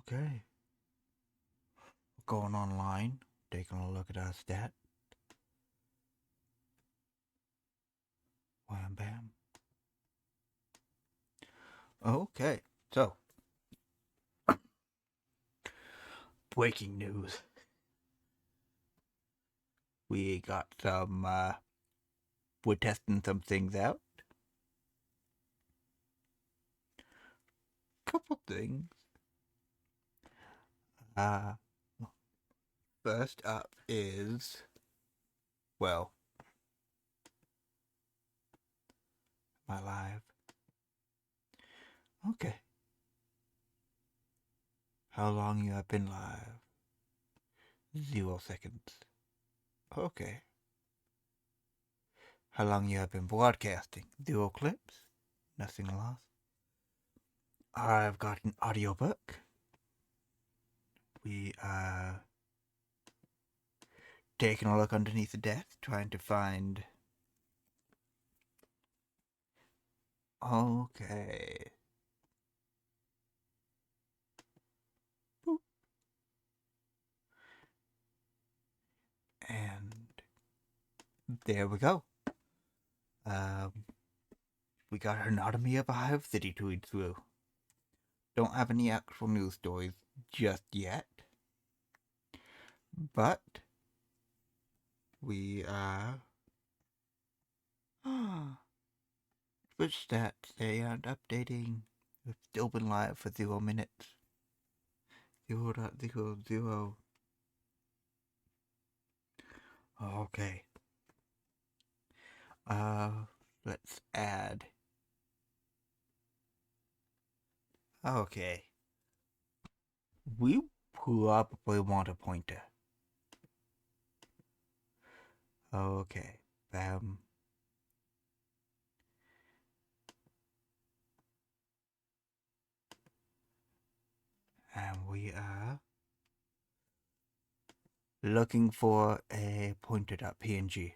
Okay. Going online, taking a look at our stat. Wham bam. Okay, so breaking news. We got we're testing some things out. Couple things. Uh, First up is, well, my live. Okay. How long you have been live? 0 seconds. Okay. How long you have been broadcasting? 0 clips? Nothing lost. I've got an audiobook. We are taking a look underneath the desk, trying to find. Okay. Boop. And there we go. We got our Anatomy of a Hive City to read through. Don't have any actual news stories just yet. But we Switch stats, they aren't updating. We've still been live for 0 minutes. 0.00. Okay. Let's add. Okay. We probably want a pointer. Okay. Bam. And we are looking for a pointer.png.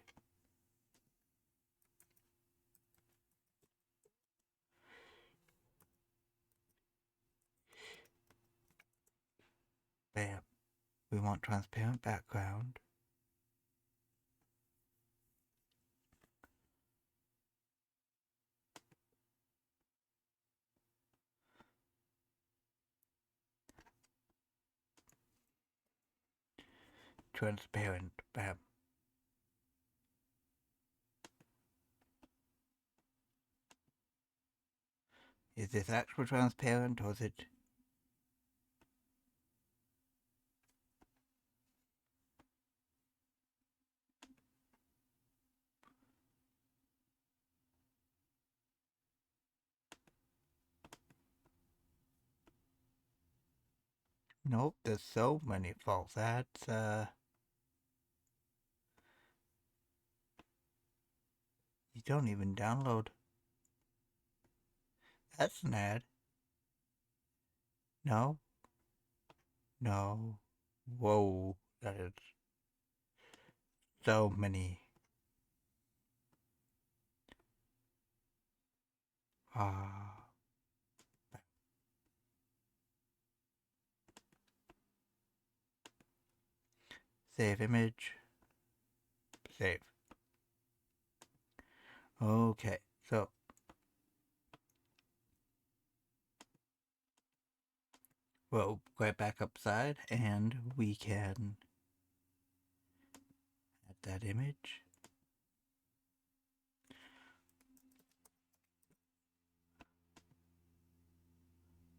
Bam. We want transparent background. Transparent. Bam. Is this actual transparent or is it? Nope, there's so many false ads. You don't even download. That's an ad. No. No. Whoa, that is so many. Ah. Save image. Save. Okay, so we'll go back upside and we can add that image.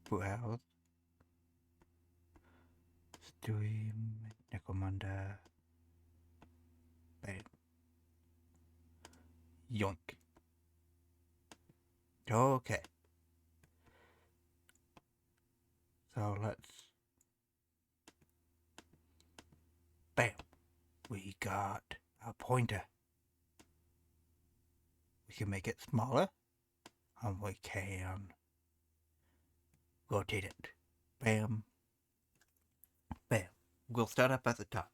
Browse. Stream. Necromunda. Bam. Yoink. Okay. So let's. Bam. We got a pointer. We can make it smaller. And we can rotate it. Bam. Bam. We'll start up at the top.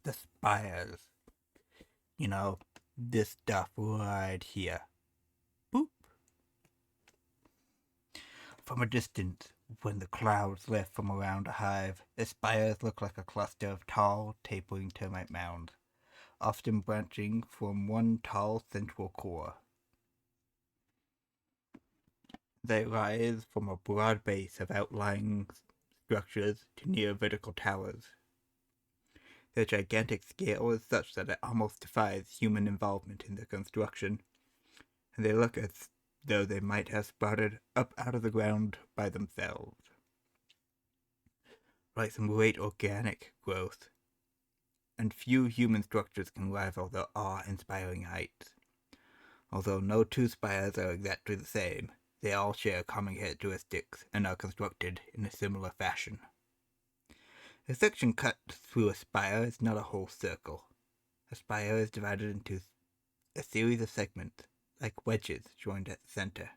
The spires. You know, this stuff right here. Boop. From a distance, When the clouds lift from around a hive, the spires look like a cluster of tall, tapering termite mounds, often branching from one tall central core. They rise from a broad base of outlying structures to near vertical towers. Their gigantic scale is such that it almost defies human involvement in their construction, and they look as though they might have sprouted up out of the ground by themselves. Like some great organic growth, and few human structures can rival their awe-inspiring heights. Although no two spires are exactly the same, they all share common characteristics and are constructed in a similar fashion. A section cut through a spire is not a whole circle. A spire is divided into a series of segments, like wedges joined at the center.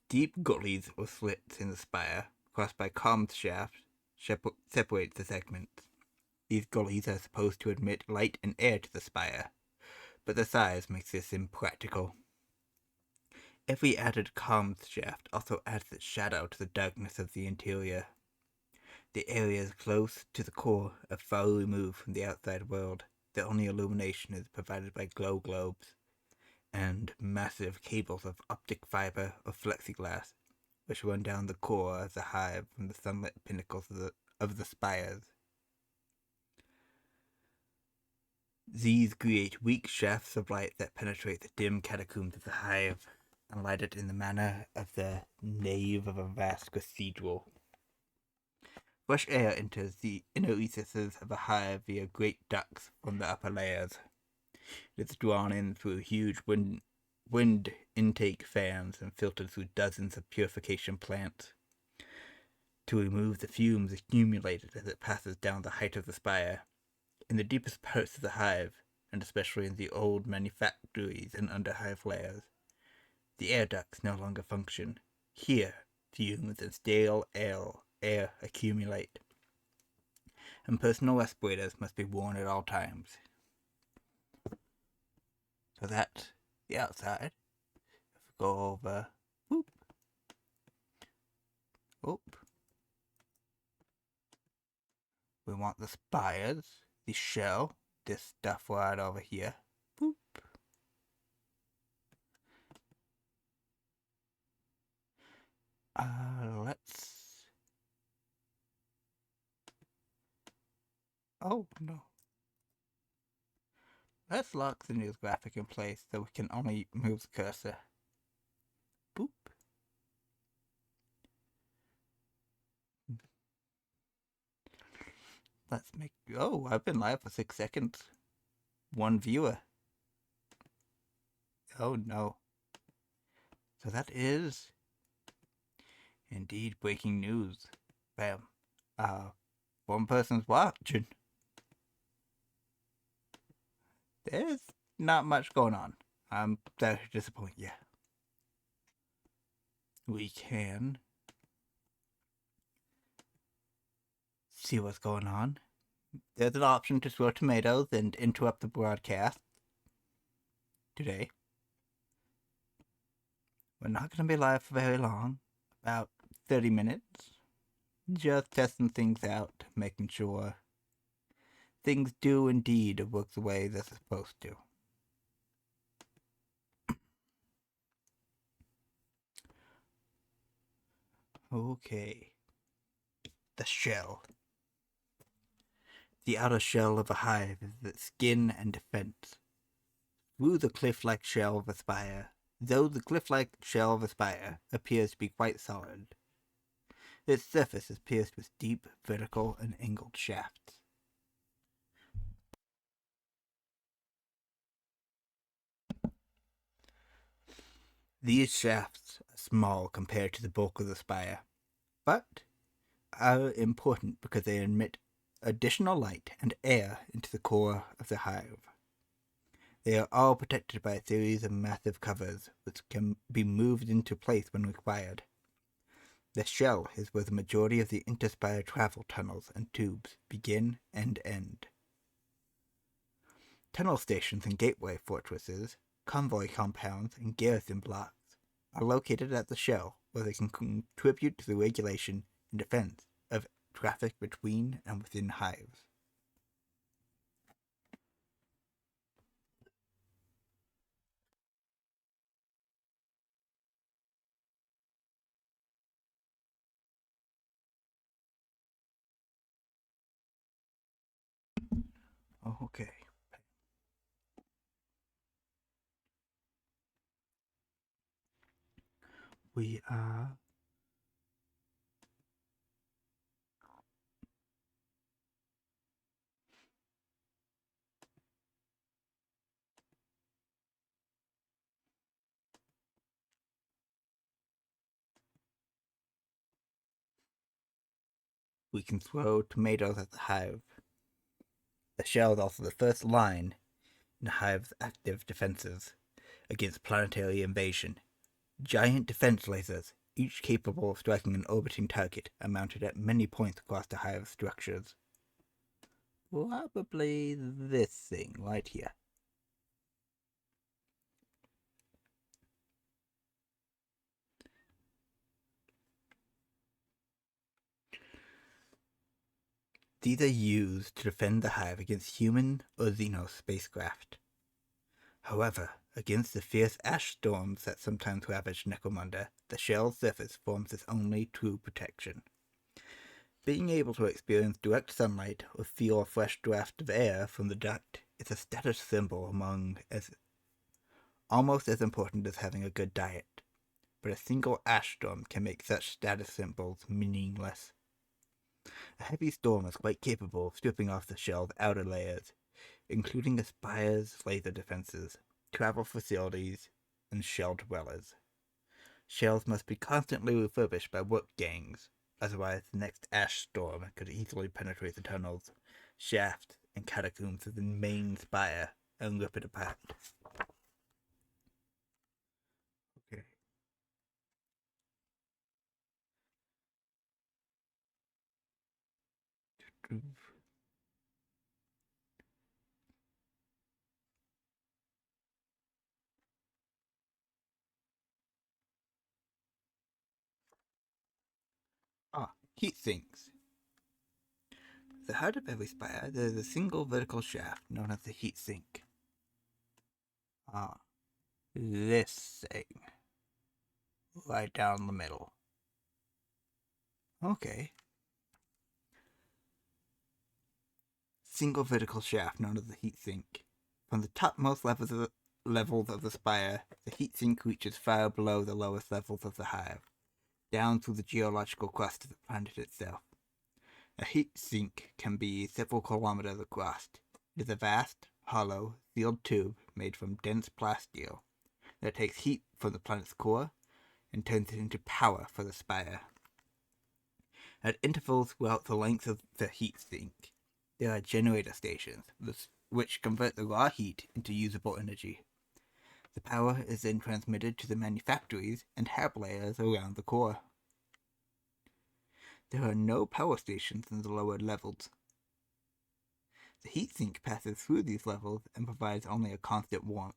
Deep gullies or slits in the spire, crossed by comms shafts, separate the segments. These gullies are supposed to admit light and air to the spire, but the size makes this impractical. Every added comms shaft also adds its shadow to the darkness of the interior. The areas close to the core are far removed from the outside world. The only illumination is provided by glow globes and massive cables of optic fiber or plexiglass, which run down the core of the hive from the sunlit pinnacles of the spires. These create weak shafts of light that penetrate the dim catacombs of the hive and light it in the manner of the nave of a vast cathedral. Fresh air enters the inner recesses of a hive via great ducts from the upper layers. It is drawn in through huge wind intake fans and filtered through dozens of purification plants to remove the fumes accumulated as it passes down the height of the spire. In the deepest parts of the hive, and especially in the old manufactories and underhive layers, the air ducts no longer function. Here, fumes and stale air accumulate, and personal respirators must be worn at all times. So that's the outside. If we go over, whoop, whoop. We want the spires, the shell, this stuff right over here. Boop. Let's... Oh, no. Let's lock the news graphic in place so we can only move the cursor. Boop. Let's make... Oh, I've been live for 6 seconds. 1 viewer. Oh, no. So that is... indeed breaking news. Bam. 1 person's watching. There's not much going on. I'm very disappointed. Yeah. We can see what's going on. There's an option to throw tomatoes and interrupt the broadcast today. We're not going to be live for very long, about 30 minutes. Just testing things out, making sure things do indeed work the way they're supposed to. Okay. The shell. The outer shell of a hive is its skin and defense. Through the cliff-like shell of a spire, though the cliff-like shell of a spire appears to be quite solid, its surface is pierced with deep, vertical, and angled shafts. These shafts are small compared to the bulk of the spire, but are important because they emit additional light and air into the core of the hive. They are all protected by a series of massive covers, which can be moved into place when required. The shell is where the majority of the interspire travel tunnels and tubes begin and end. Tunnel stations and gateway fortresses, convoy compounds, and garrison blocks are located at the shell where they can contribute to the regulation and defense of traffic between and within hives. Oh, okay. We are we can throw tomatoes at the hive. The shell is also the first line in the hive's active defenses against planetary invasion. Giant defense lasers, each capable of striking an orbiting target, are mounted at many points across the hive's structures. Probably this thing right here. These are used to defend the hive against human or Xeno spacecraft. However, against the fierce ash storms that sometimes ravage Necromunda, the shell's surface forms its only true protection. Being able to experience direct sunlight or feel a fresh draft of air from the duct is a status symbol almost as important as having a good diet. But a single ash storm can make such status symbols meaningless. A heavy storm is quite capable of stripping off the shell's outer layers, including the spire's laser defenses, travel facilities, and shell dwellers. Shells must be constantly refurbished by work gangs, otherwise the next ash storm could easily penetrate the tunnels, shafts, and catacombs of the main spire and rip it apart. Okay. Heat sinks. At the heart of every spire, there is a single vertical shaft known as the heat sink. This thing. Right down the middle. Okay. Single vertical shaft known as the heat sink. From the topmost levels of the spire, the heat sink reaches far below the lowest levels of the hive, down through the geological crust of the planet itself. A heat sink can be several kilometers across. It is a vast, hollow, sealed tube made from dense plasteel that takes heat from the planet's core and turns it into power for the spire. At intervals throughout the length of the heat sink, there are generator stations which convert the raw heat into usable energy. The power is then transmitted to the manufactories and hab layers around the core. There are no power stations in the lower levels. The heat sink passes through these levels and provides only a constant warmth.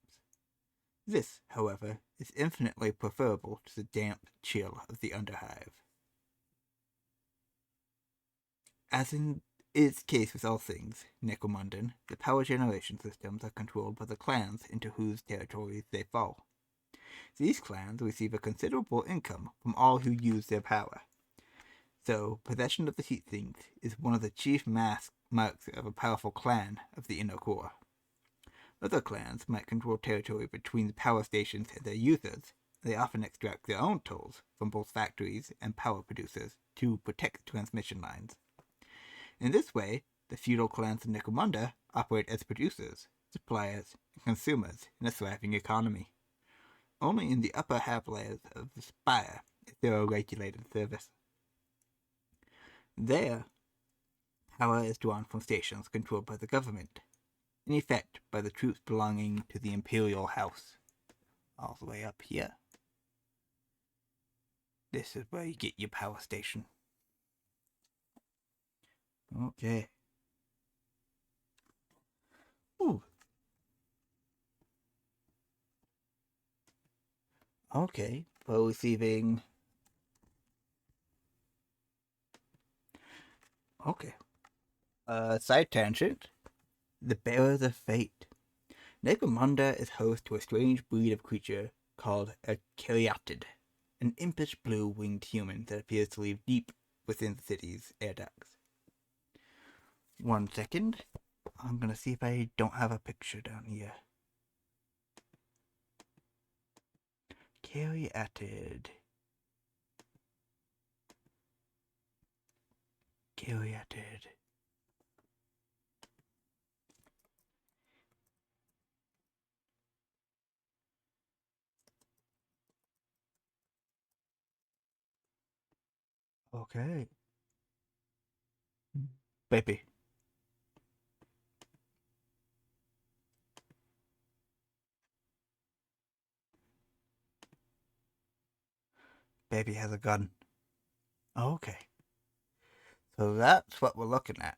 This, however, is infinitely preferable to the damp chill of the underhive. As is the case with all things Necromundan, the power generation systems are controlled by the clans into whose territories they fall. These clans receive a considerable income from all who use their power, so possession of the heat sinks is one of the chief marks of a powerful clan of the inner core. Other clans might control territory between the power stations and their users. They often extract their own tolls from both factories and power producers to protect transmission lines. In this way, the feudal clans of Necromunda operate as producers, suppliers, and consumers in a thriving economy. Only in the upper half layers of the spire is there a regulated service. There, power is drawn from stations controlled by the government, in effect by the troops belonging to the Imperial House. All the way up here. This is where you get your power station. Okay. Ooh. Okay, for receiving Okay. Side tangent. The Bearers of Fate. Necromunda is host to a strange breed of creature called a Caryatid, an impish blue winged human that appears to live deep within the city's air ducts. 1 second. I'm gonna see if I don't have a picture down here. Caryatid. Caryatid. Okay. Baby. Baby has a gun. Okay. So that's what we're looking at.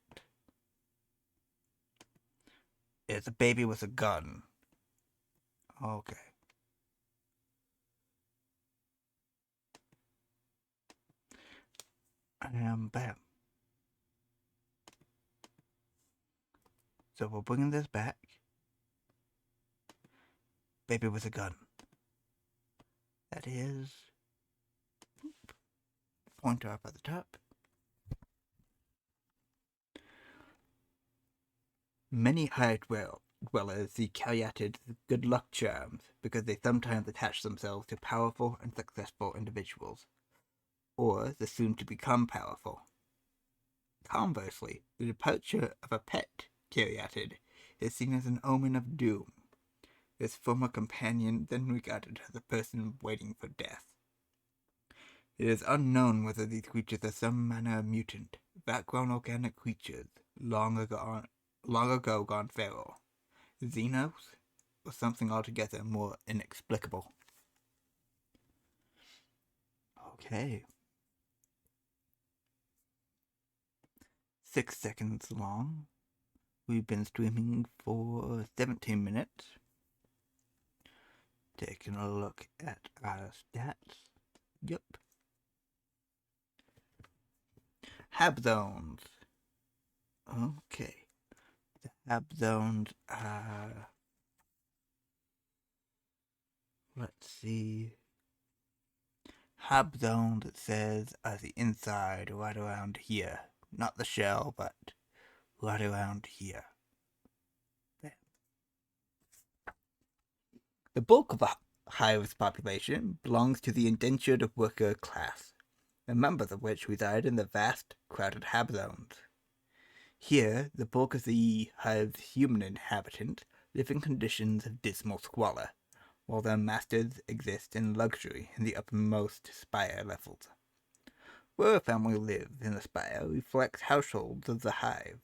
It's a baby with a gun. Okay. Bam. So we're bringing this back. Baby with a gun. That is. Pointer up at the top. Many hive dwellers see Caryatids as good luck charms because they sometimes attach themselves to powerful and successful individuals, or the soon to become powerful. Conversely, the departure of a pet Caryatid is seen as an omen of doom. Its former companion then regarded as a person waiting for death. It is unknown whether these creatures are some manner of mutant, background organic creatures, long ago gone feral, xenos, or something altogether more inexplicable. Okay. 6 seconds long. We've been streaming for 17 minutes. Taking a look at our stats. Yep. Hab zones. Okay. The hab zones are. Let's see. Hab zones, it says, are the inside, right around here. Not the shell, but right around here. The bulk of the hive's population belongs to the indentured worker class, the members of which reside in the vast, crowded hab zones. Here, the bulk of the hive's human inhabitants live in conditions of dismal squalor, while their masters exist in luxury in the uppermost spire levels. Where a family lives in the spire reflects households of the hive.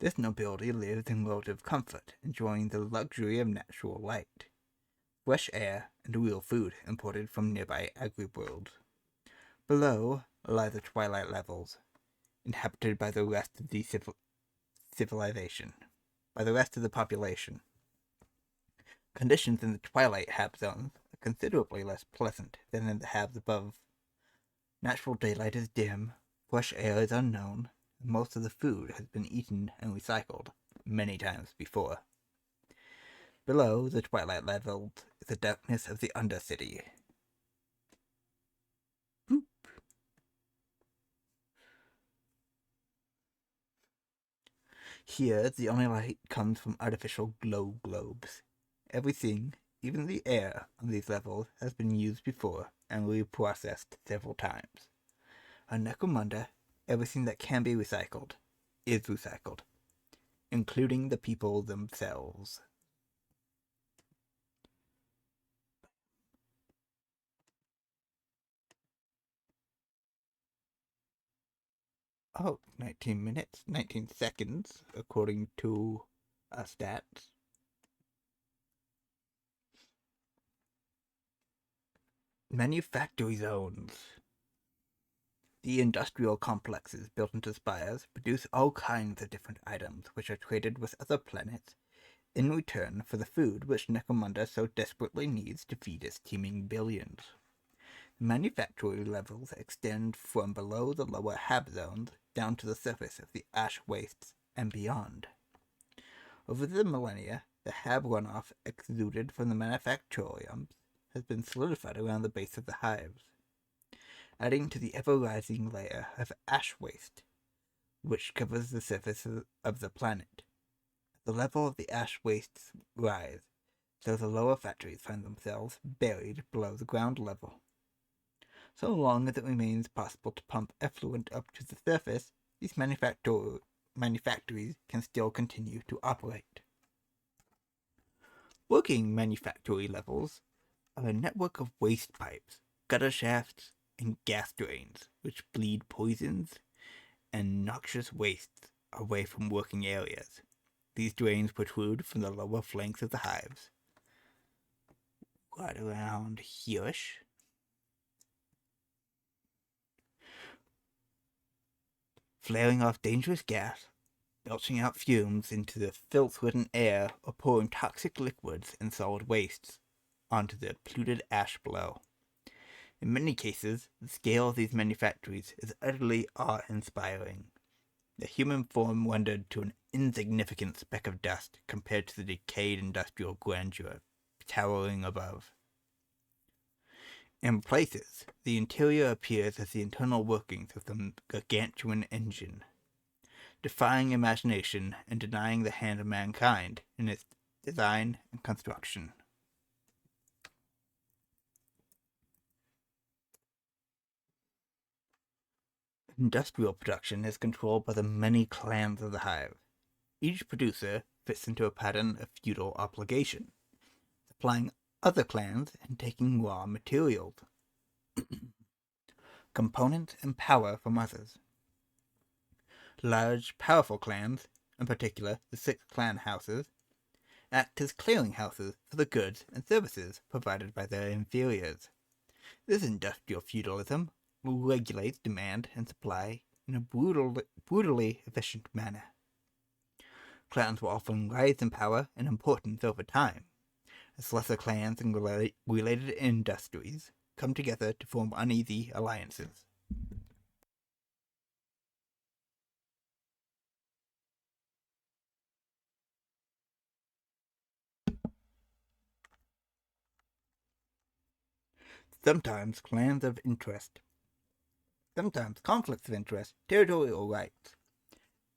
This nobility lives in relative comfort, enjoying the luxury of natural light, fresh air, and real food imported from nearby agri-worlds. Below lie the twilight levels, inhabited by the rest of the civilization, by the rest of the population. Conditions in the twilight hab zones are considerably less pleasant than in the habs above. Natural daylight is dim, fresh air is unknown, and most of the food has been eaten and recycled many times before. Below the twilight levels is the darkness of the Undercity. Boop. Here, the only light comes from artificial glow globes. Everything, even the air on these levels, has been used before and reprocessed several times. On Necromunda, everything that can be recycled is recycled, including the people themselves. Oh, 19 minutes, 19 seconds, according to stats. Manufactory zones. The industrial complexes built into spires produce all kinds of different items which are traded with other planets in return for the food which Necromunda so desperately needs to feed its teeming billions. Manufactory levels extend from below the lower hab zones down to the surface of the ash wastes and beyond. Over the millennia, the hab runoff exuded from the manufactoriums has been solidified around the base of the hives, adding to the ever-rising layer of ash waste, which covers the surface of the planet. The level of the ash wastes rise, so the lower factories find themselves buried below the ground level. So long as it remains possible to pump effluent up to the surface, these manufactories can still continue to operate. Working manufactory levels are a network of waste pipes, gutter shafts, and gas drains, which bleed poisons and noxious wastes away from working areas. These drains protrude from the lower flanks of the hives, right around here-ish, flaring off dangerous gas, belching out fumes into the filth-ridden air, or pouring toxic liquids and solid wastes onto the polluted ash below. In many cases, the scale of these manufactories is utterly awe-inspiring, the human form rendered to an insignificant speck of dust compared to the decayed industrial grandeur towering above. In places, the interior appears as the internal workings of some gargantuan engine, defying imagination and denying the hand of mankind in its design and construction. Industrial production is controlled by the many clans of the hive. Each producer fits into a pattern of feudal obligation, supplying other clans and taking raw materials, components, and power from others. Large, powerful clans, in particular the 6 clan houses, act as clearinghouses for the goods and services provided by their inferiors. This industrial feudalism regulates demand and supply in a brutally efficient manner. Clans will often rise in power and importance over time, as lesser clans and related industries come together to form uneasy alliances. Sometimes clans of interest, sometimes conflicts of interest, territorial rights,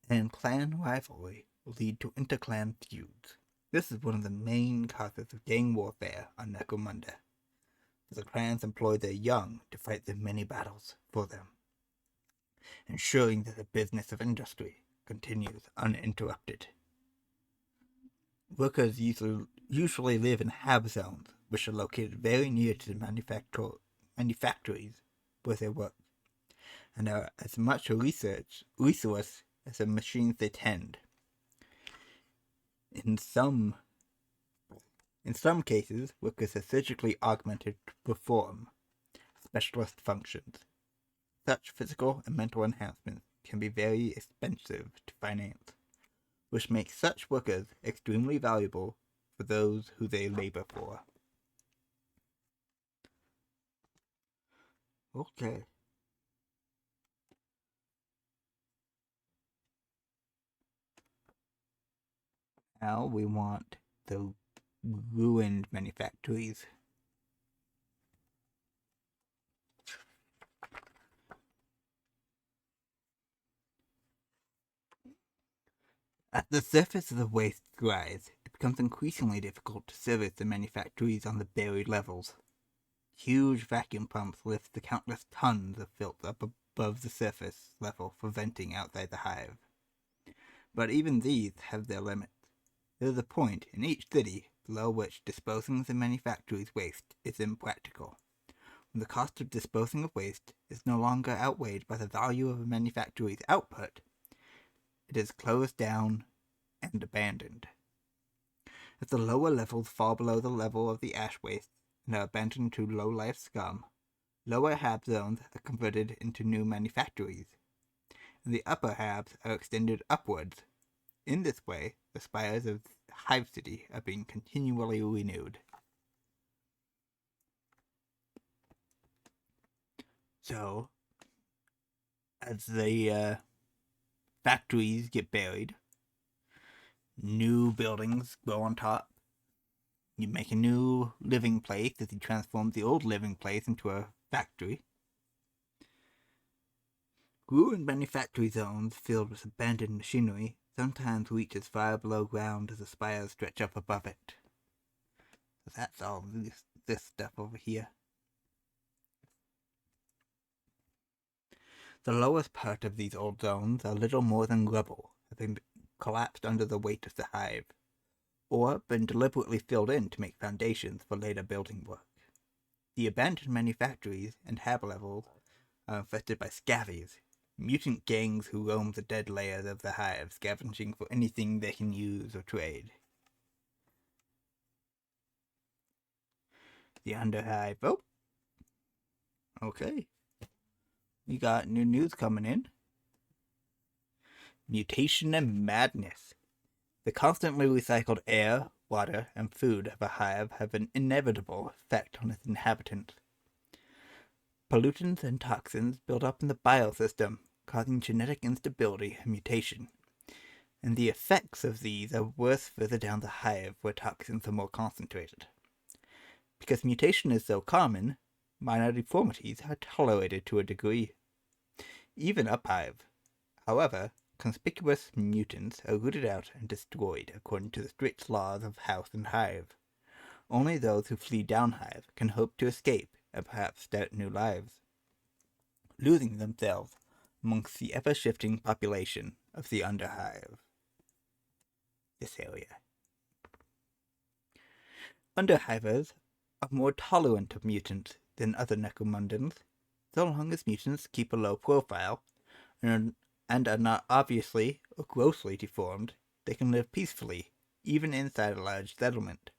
and clan rivalry will lead to interclan feuds. This is one of the main causes of gang warfare on Necromunda, for the clans employ their young to fight the many battles for them, ensuring that the business of industry continues uninterrupted. Workers usually live in hab zones, which are located very near to the manufactories where they work, and are as much a resource as the machines they tend. In some cases, workers are surgically augmented to perform specialist functions. Such physical and mental enhancements can be very expensive to finance, which makes such workers extremely valuable for those who they labor for. Okay. Now we want the ruined manufactories. As the surface of the waste rise, it becomes increasingly difficult to service the manufactories on the buried levels. Huge vacuum pumps lift the countless tons of filth up above the surface level for venting outside the hive. But even these have their limits. There is a point in each city below which disposing of the manufactory's waste is impractical. When the cost of disposing of waste is no longer outweighed by the value of a manufactory's output, it is closed down and abandoned. As the lower levels fall below the level of the ash waste and are abandoned to low-life scum, lower hab zones are converted into new manufactories, and the upper habs are extended upwards. In this way, the spires of Hive City are being continually renewed. So, as the factories get buried, new buildings grow on top. You make a new living place as you transform the old living place into a factory. Ruined manufactory zones filled with abandoned machinery sometimes reach as far below ground as the spires stretch up above it. So that's all this stuff over here. The lowest part of these old zones are little more than rubble, having collapsed under the weight of the hive, or been deliberately filled in to make foundations for later building work. The abandoned manufactories and hab levels are infested by scavies, mutant gangs who roam the dead layers of the hive, scavenging for anything they can use or trade. The underhive. Oh, okay. We got new news coming in. Mutation and madness. The constantly recycled air, water, and food of a hive have an inevitable effect on its inhabitants. Pollutants and toxins build up in the biosystem, causing genetic instability and mutation. And the effects of these are worse further down the hive where toxins are more concentrated. Because mutation is so common, minor deformities are tolerated to a degree. Even uphive. However, conspicuous mutants are rooted out and destroyed according to the strict laws of house and hive. Only those who flee downhive can hope to escape and perhaps start new lives, losing themselves amongst the ever-shifting population of the underhive. This area. Underhivers are more tolerant of mutants than other Necromundans, so long as mutants keep a low profile and are not obviously or grossly deformed. They can live peacefully, even inside a large settlement.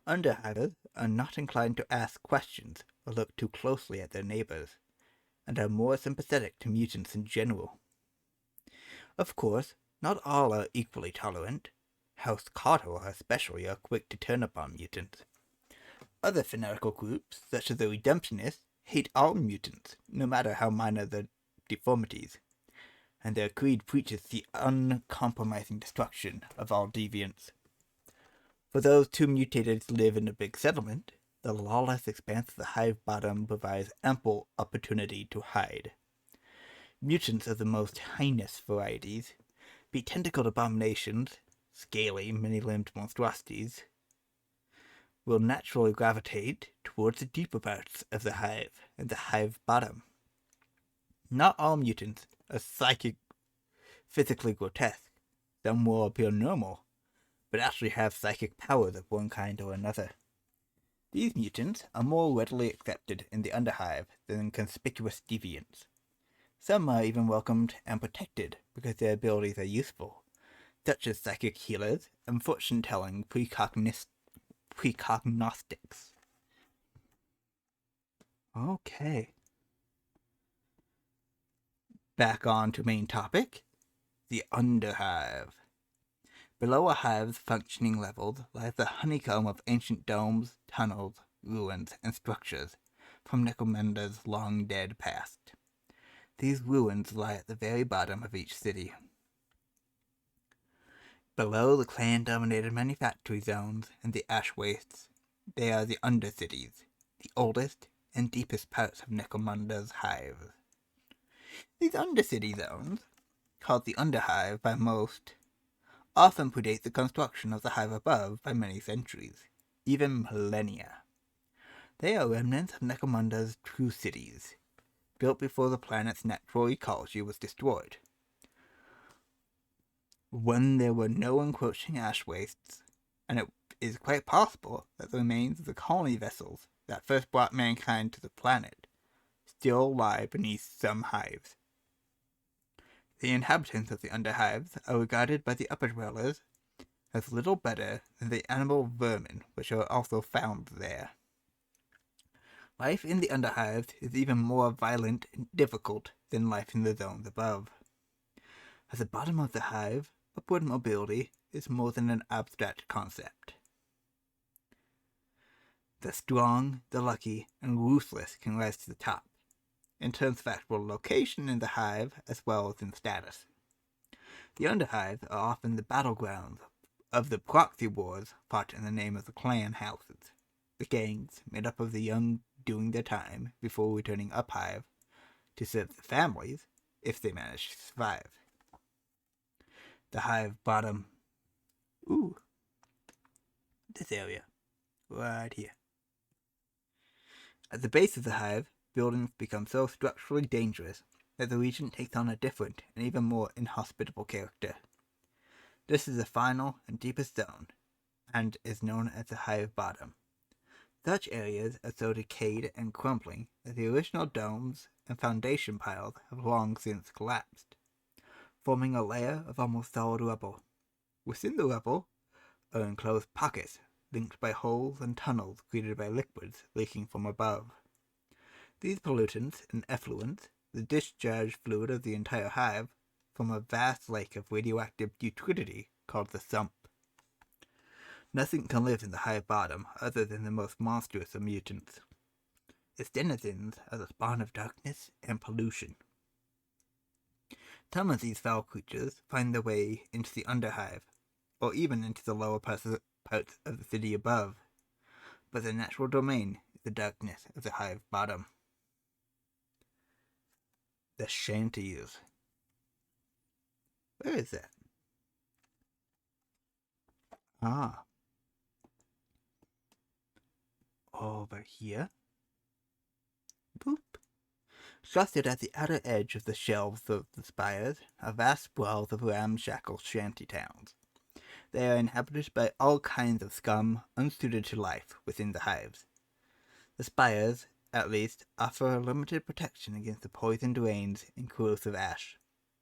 Underhivers are not inclined to ask questions or look too closely at their neighbors, and are more sympathetic to mutants in general. Of course, not all are equally tolerant. House Carter especially are quick to turn upon mutants. Other fanatical groups, such as the Redemptionists, hate all mutants, no matter how minor the deformities, and their creed preaches the uncompromising destruction of all deviants. For those too mutated to live in a big settlement, the lawless expanse of the hive bottom provides ample opportunity to hide. Mutants of the most heinous varieties, be tentacled abominations, scaly, many-limbed monstrosities, will naturally gravitate towards the deeper parts of the hive and the hive bottom. Not all mutants are physically grotesque. Some will appear normal, but actually have psychic powers of one kind or another. These mutants are more readily accepted in the underhive than conspicuous deviants. Some are even welcomed and protected because their abilities are useful, such as psychic healers and fortune-telling precognostics. Okay. Back on to main topic, the underhive. Below a hive's functioning levels lies the honeycomb of ancient domes, tunnels, ruins, and structures from Necromunda's long-dead past. These ruins lie at the very bottom of each city. Below the clan-dominated manufactory zones and the ash wastes, they are the undercities, the oldest and deepest parts of Necromunda's hive. These undercity zones, called the underhive by most, often predate the construction of the hive above by many centuries, even millennia. They are remnants of Necromunda's true cities, built before the planet's natural ecology was destroyed. When there were no encroaching ash wastes, and it is quite possible that the remains of the colony vessels that first brought mankind to the planet still lie beneath some hives. The inhabitants of the underhives are regarded by the upper dwellers as little better than the animal vermin which are also found there. Life in the underhives is even more violent and difficult than life in the zones above. At the bottom of the hive, upward mobility is more than an abstract concept. The strong, the lucky, and ruthless can rise to the top. in terms of actual location in the hive as well as in status. The underhives are often the battlegrounds of the proxy wars fought in the name of the clan houses, the gangs made up of the young doing their time before returning uphive to serve the families if they manage to survive. The hive bottom. Ooh. This area. Right here. At the base of the hive, buildings become so structurally dangerous that the region takes on a different and even more inhospitable character. This is the final and deepest zone, and is known as the hive bottom. Such areas are so decayed and crumbling that the original domes and foundation piles have long since collapsed, forming a layer of almost solid rubble. Within the rubble are enclosed pockets linked by holes and tunnels created by liquids leaking from above. These pollutants and effluents, the discharge fluid of the entire hive, form a vast lake of radioactive putridity called the sump. Nothing can live in the hive bottom other than the most monstrous of mutants. Its denizens are the spawn of darkness and pollution. Some of these foul creatures find their way into the underhive, or even into the lower parts of the city above, but their natural domain is the darkness of the hive bottom. The shanties. Where is that? Ah. Over here. Boop. Clustered at the outer edge of the shelves of the spires are vast sprawls of ramshackle shanty towns. They are inhabited by all kinds of scum unsuited to life within the hives. The spires, at least, offer a limited protection against the poisoned rains and corrosive ash.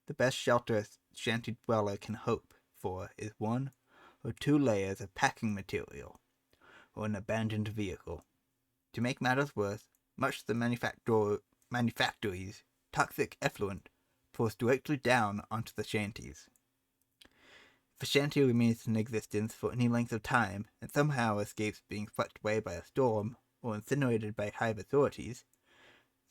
The best shelter a shanty dweller can hope for is 1 or 2 layers of packing material, or an abandoned vehicle. To make matters worse, much of the manufactory's toxic effluent pours directly down onto the shanties. If a shanty remains in existence for any length of time and somehow escapes being swept away by a storm or incinerated by hive authorities,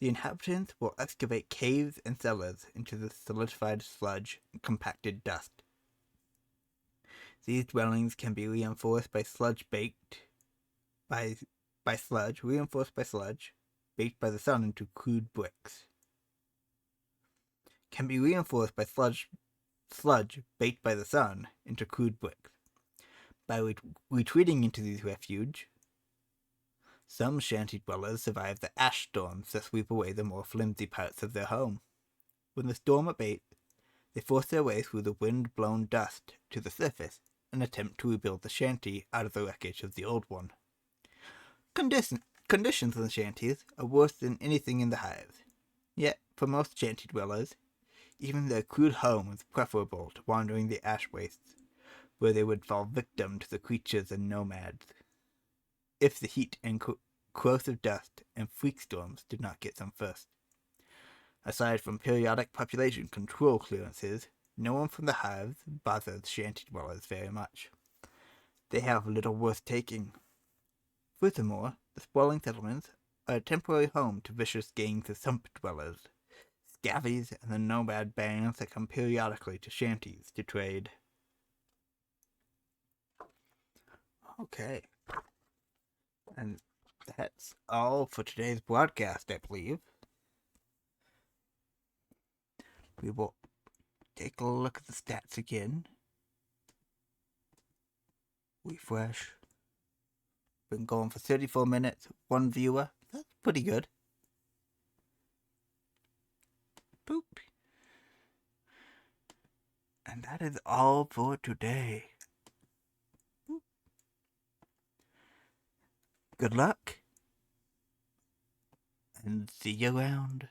the inhabitants will excavate caves and cellars into the solidified sludge and compacted dust. These dwellings can be reinforced by sludge baked by sludge baked by the sun into crude bricks. Can be reinforced by sludge baked by the sun into crude bricks. By retreating into these refuge, some shanty dwellers survive the ash storms that sweep away the more flimsy parts of their home. When the storm abates, they force their way through the wind-blown dust to the surface and attempt to rebuild the shanty out of the wreckage of the old one. Conditions in the shanties are worse than anything in the hives. Yet, for most shanty dwellers, even their crude home is preferable to wandering the ash wastes, where they would fall victim to the creatures and nomads, if the heat and corrosive dust and freak storms did not get them first. Aside from periodic population control clearances, no one from the hives bothers shanty dwellers very much. They have little worth taking. Furthermore, the sprawling settlements are a temporary home to vicious gangs of sump dwellers, scabbies, and the nomad bands that come periodically to shanties to trade. Okay. And that's all for today's broadcast, I believe. We will take a look at the stats again. Refresh. Been going for 34 minutes, 1 viewer. That's pretty good. Boop. And that is all for today. Boop. Good luck. And see you around.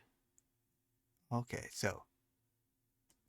Okay, so